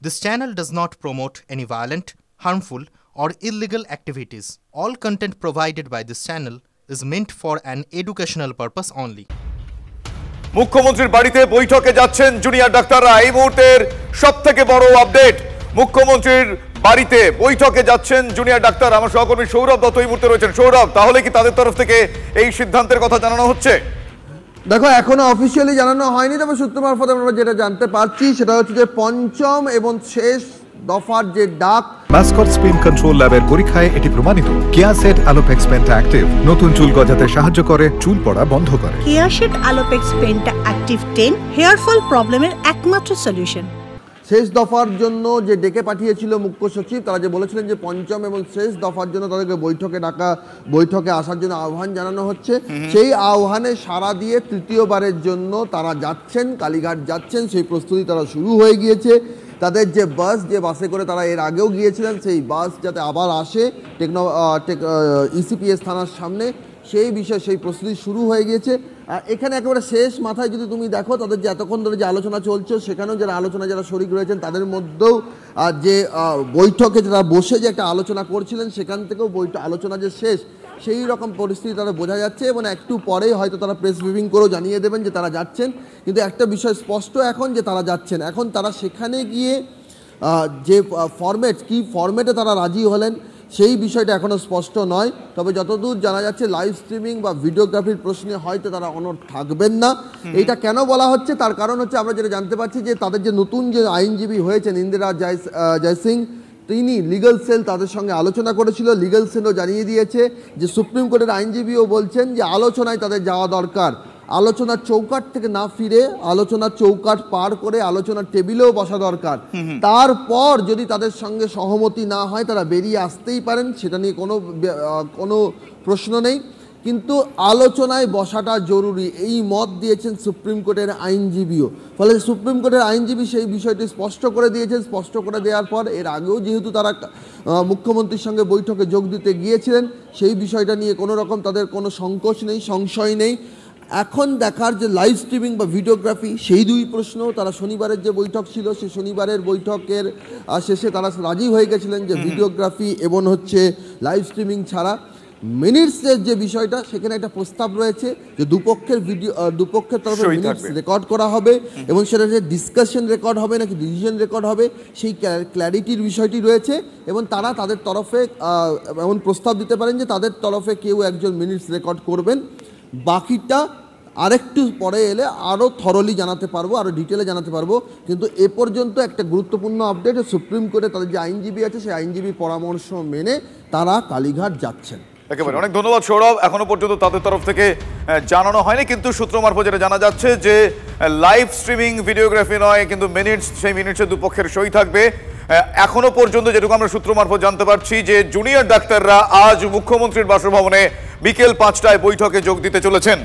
This channel does not promote any violent, harmful, or illegal activities. All content provided by this channel is meant for an educational purpose only. মুখ্যমন্ত্রীর বাড়িতে বৈঠকে যাচ্ছেন junior ডাক্তাররা। এই মুহূর্তের সবথেকে বড় আপডেট, মুখ্যমন্ত্রীর বাড়িতে বৈঠকে যাচ্ছেন জুনিয়র ডাক্তার। আমার সহকর্মী সৌরভ দত্ত এই মুহূর্তে রয়েছেন। সৌরভ, তাহলে কি তাদের তরফ থেকে এই সিদ্ধান্তের কথা জানানো হচ্ছে? দেখো, এখনো অফিসিয়ালি জানানো হয়নি, তবে সূত্র মারফত আমরা যেটা জানতে পারছি সেটা হচ্ছে যে পঞ্চম এবং শেষ দফার যে ডাক মাসকট স্পিন কন্ট্রোল ল্যাবের পরীক্ষায় এটি প্রমাণিত। কেয়াসেট আলোপেক্স পেন্টা অ্যাক্টিভ নতুন চুল গজাতে সাহায্য করে, চুল পড়া বন্ধ করে। Keya Seth Alopex penta active 10 hair fall প্রবলেমের একমাত্র সলিউশন। শেষ দফার জন্য যে ডেকে পাঠিয়েছিল মুখ্য সচিব, তারা যে বলেছিলেন যে পঞ্চম এবং শেষ দফার জন্য তাদেরকে বৈঠকে আসার জন্য আহ্বান জানানো হচ্ছে। সেই আহ্বানে সাড়া দিয়ে তৃতীয়বারের জন্য তারা যাচ্ছেন, কালীঘাট যাচ্ছেন। সেই প্রস্তুতি তারা শুরু হয়ে গিয়েছে। তাদের যে বাসে করে তারা এর আগেও গিয়েছিলেন, সেই বাস যাতে আবার আসে ইসিপিএস থানার সামনে, সেই বিষয়ে সেই প্রস্তুতি শুরু হয়ে গিয়েছে। এখানে একেবারে শেষ মাথায় যদি তুমি দেখো, তাদের যে এতক্ষণ ধরে যে আলোচনা চলছে, সেখানেও যারা শরিক রয়েছেন তাদের মধ্যেও যে বৈঠকে যারা বসে যে একটা আলোচনা করছিলেন, সেখান থেকেও আলোচনা যে শেষ, সেই রকম পরিস্থিতি তারা বোঝা যাচ্ছে। এবং একটু পরেই হয়তো তারা প্রেস ব্রিফিং করেও জানিয়ে দেবেন যে তারা যাচ্ছেন। কিন্তু একটা বিষয় স্পষ্ট এখন, যে তারা যাচ্ছেন। এখন তারা সেখানে গিয়ে যে ফরম্যাটে তারা রাজি হলেন, সেই বিষয়টা এখনও স্পষ্ট নয়। তবে যতদূর জানা যাচ্ছে, লাইভ স্ট্রিমিং বা ভিডিওগ্রাফির প্রশ্নে হয়তো তারা অনড় থাকবেন না। এইটা কেন বলা হচ্ছে, তার কারণ হচ্ছে আমরা যেটা জানতে পারছি যে তাদের যে নতুন যে আইনজীবী হয়েছেন ইন্দিরা জয়সিং, তিনি লিগ্যাল সেল তাদের সঙ্গে আলোচনা করেছিল। লিগ্যাল সেলও জানিয়ে দিয়েছে যে সুপ্রিম কোর্টের আইনজীবীও বলছেন যে আলোচনায় তাদের যাওয়া দরকার। আলোচনার চৌকাঠ থেকে না ফিরে আলোচনার চৌকাঠ পার করে আলোচনার টেবিলেও বসা দরকার। তারপর যদি তাদের সঙ্গে সহমতি না হয়, তারা বেরিয়ে আসতেই পারেন, সেটা নিয়ে কোনো প্রশ্ন নেই। কিন্তু আলোচনায় বসাটা জরুরি, এই মত দিয়েছেন সুপ্রিম কোর্টের আইনজীবীও। ফলে সুপ্রিম কোর্টের আইনজীবী সেই বিষয়টি স্পষ্ট করে দিয়েছেন। স্পষ্ট করে দেওয়ার পর এর আগেও যেহেতু তারা মুখ্যমন্ত্রীর সঙ্গে বৈঠকে যোগ দিতে গিয়েছিলেন, সেই বিষয়টা নিয়ে কোনো রকম তাদের কোনো সংকোচ নেই, সংশয় নেই। এখন দেখার যে লাইভ স্ট্রিমিং বা ভিডিওগ্রাফি, সেই দুই প্রশ্ন তারা শনিবারের যে বৈঠক ছিল, সেই শনিবারের বৈঠকের শেষে তারা রাজি হয়ে গেছিলেন যে ভিডিওগ্রাফি এবং লাইভ স্ট্রিমিং ছাড়া মিনিটসের যে বিষয়টা, সেখানে একটা প্রস্তাব রয়েছে যে দুপক্ষের তরফে মিনিটস রেকর্ড করা হবে এবং সেটা যে ডিসকাশন রেকর্ড হবে নাকি ডিসিশন রেকর্ড হবে, সেই ক্ল্যারিটির বিষয়টি রয়েছে। এবং তারা তাদের তরফে এমন প্রস্তাব দিতে পারেন যে তাদের তরফে কেউ একজন মিনিটস রেকর্ড করবেন। বাকিটা আরেকটু পরে এলে আরও থরলি জানাতে পারবো, আরও ডিটেলে জানাতে পারবো। কিন্তু এ পর্যন্ত একটা গুরুত্বপূর্ণ আপডেট, সুপ্রিম কোর্টে তাদের যে আইনজীবী আছে, সেই আইনজীবী পরামর্শ মেনে তারা কালীঘাট যাচ্ছেন। একেবারে অনেক ধন্যবাদ সৌরভ। এখনো পর্যন্ত তাদের তরফ থেকে জানানো হয়নি, কিন্তু সূত্র মারফত যেটা জানা যাচ্ছে যে লাইভ স্ট্রিমিং ভিডিওগ্রাফি নয়, কিন্তু মিনিটস, সেই মিনিটসে দুপক্ষের সই থাকবে। এখনো পর্যন্ত যেটুকু আমরা সূত্র মারফত জানতে পারছি যে জুনিয়র ডাক্তাররা আজ মুখ্যমন্ত্রীর বাসভবনে বিকেল 5টায় বৈঠকে যোগ দিতে চলেছেন।